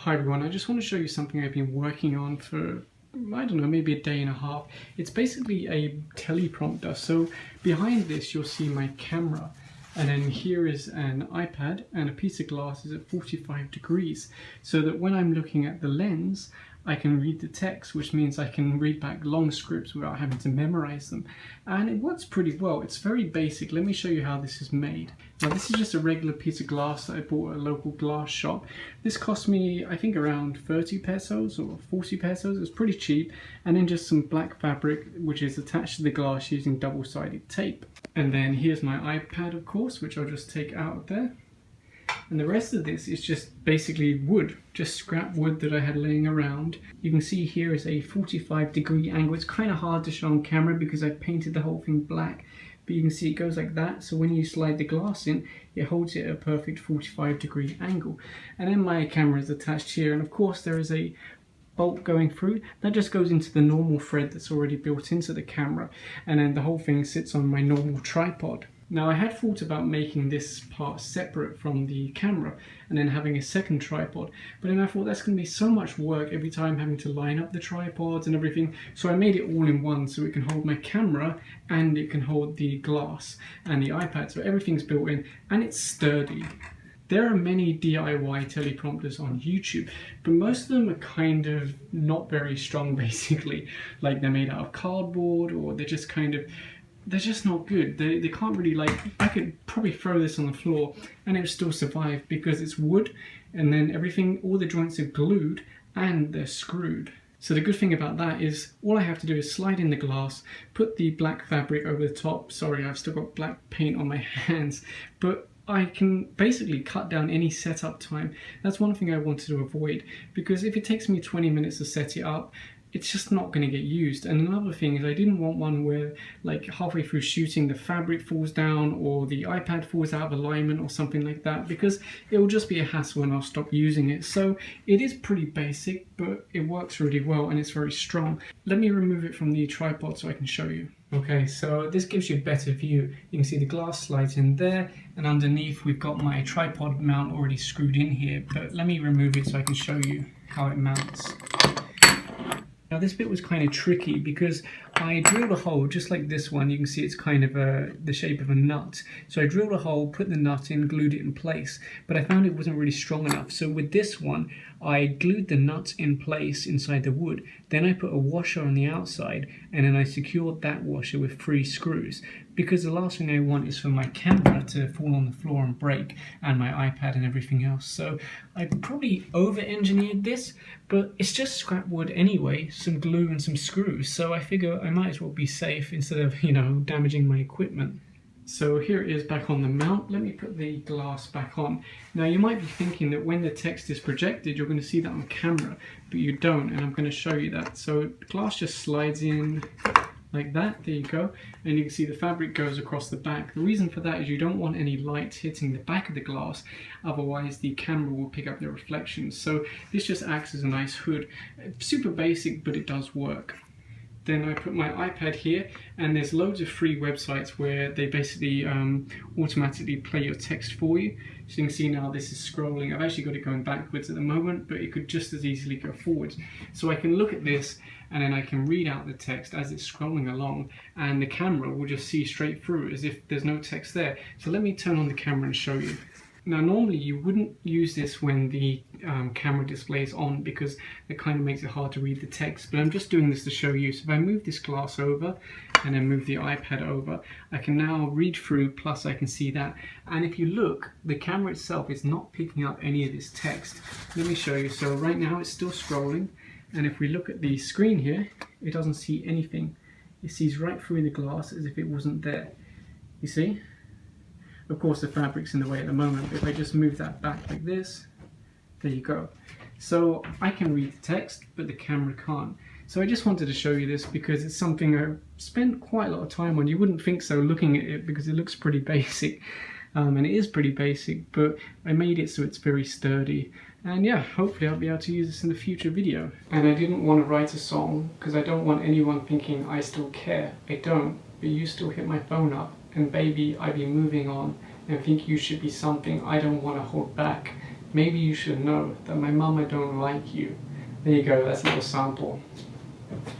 Hi everyone, I just want to show you something I've been working on for, I don't know, maybe a day and a half. It's basically a teleprompter. So behind this you'll see my camera, and then here is an iPad, and a piece of glass is at 45 degrees, so that when I'm looking at the lens I can read the text, which means I can read back long scripts without having to memorize them. And it works pretty well. It's very basic. Let me show you how this is made. Now this is just a regular piece of glass that I bought at a local glass shop. This cost me, I think, around 30 pesos or 40 pesos. It's pretty cheap. And then just some black fabric, which is attached to the glass using double-sided tape. And then here's my iPad, of course, which I'll just take out of there. And the rest of this is just basically wood, just scrap wood that I had laying around. You can see here is a 45-degree angle. It's kind of hard to show on camera because I painted the whole thing black, but you can see it goes like that. So when you slide the glass in, it holds it at a perfect 45-degree angle. And then my camera is attached here, and of course there is a bolt going through. That just goes into the normal thread that's already built into the camera, and then the whole thing sits on my normal tripod. Now I had thought about making this part separate from the camera and then having a second tripod, but then I thought that's going to be so much work every time having to line up the tripods and everything, so I made it all in one so it can hold my camera and it can hold the glass and the iPad, so everything's built in and it's sturdy. There are many DIY teleprompters on YouTube, but most of them are kind of not very strong basically, like they're made out of cardboard, or they're just kind of, they're just not good. They can't really, like, I could probably throw this on the floor and it would still survive because it's wood, and then everything, all the joints are glued and they're screwed. So the good thing about that is all I have to do is slide in the glass, put the black fabric over the top. Sorry, I've still got black paint on my hands, but I can basically cut down any setup time. That's one thing I wanted to avoid, because if it takes me 20 minutes to set it up, it's just not going to get used. And another thing is I didn't want one where, like, halfway through shooting the fabric falls down or the iPad falls out of alignment or something like that, because it will just be a hassle and I'll stop using it. So it is pretty basic, but it works really well and it's very strong. Let me remove it from the tripod so I can show you. Okay, so this gives you a better view. You can see the glass slides in there, and underneath we've got my tripod mount already screwed in here, but let me remove it so I can show you how it mounts. Now this bit was kind of tricky because I drilled a hole just like this one. You can see it's kind of the shape of a nut. So I drilled a hole, put the nut in, glued it in place, but I found it wasn't really strong enough. So with this one, I glued the nut in place inside the wood. Then I put a washer on the outside, and then I secured that washer with 3 screws, because the last thing I want is for my camera to fall on the floor and break, and my iPad and everything else. So I probably over-engineered this, but it's just scrap wood anyway, some glue and some screws, so I figure I might as well be safe instead of, you know, damaging my equipment. So here it is back on the mount. Let me put the glass back on. Now you might be thinking that when the text is projected you're going to see that on camera, but you don't, and I'm going to show you that. So the glass just slides in like that, there you go, and you can see the fabric goes across the back. The reason for that is you don't want any light hitting the back of the glass, otherwise the camera will pick up the reflections. So this just acts as a nice hood. Super basic, but it does work. Then I put my iPad here, and there's loads of free websites where they basically automatically play your text for you. So you can see now this is scrolling. I've actually got it going backwards at the moment, but it could just as easily go forwards. So I can look at this and then I can read out the text as it's scrolling along, and the camera will just see straight through as if there's no text there. So let me turn on the camera and show you. Now normally you wouldn't use this when the camera display is on, because it kind of makes it hard to read the text, but I'm just doing this to show you. So if I move this glass over and then move the iPad over, I can now read through, plus I can see that. And if you look, the camera itself is not picking up any of this text. Let me show you. So right now it's still scrolling, and if we look at the screen here, it doesn't see anything. It sees right through the glass as if it wasn't there. You see? Of course the fabric's in the way at the moment, but if I just move that back like this, there you go. So I can read the text, but the camera can't. So I just wanted to show you this because it's something I've spent quite a lot of time on. You wouldn't think so looking at it because it looks pretty basic, and it is pretty basic, but I made it so it's very sturdy. And yeah, hopefully I'll be able to use this in a future video. And I didn't want to write a song because I don't want anyone thinking I still care. I don't, but you still hit my phone up, and baby, I be moving on and think you should be something I don't want to hold back. maybe you should know that my mama don't like you. There you go, that's a little sample.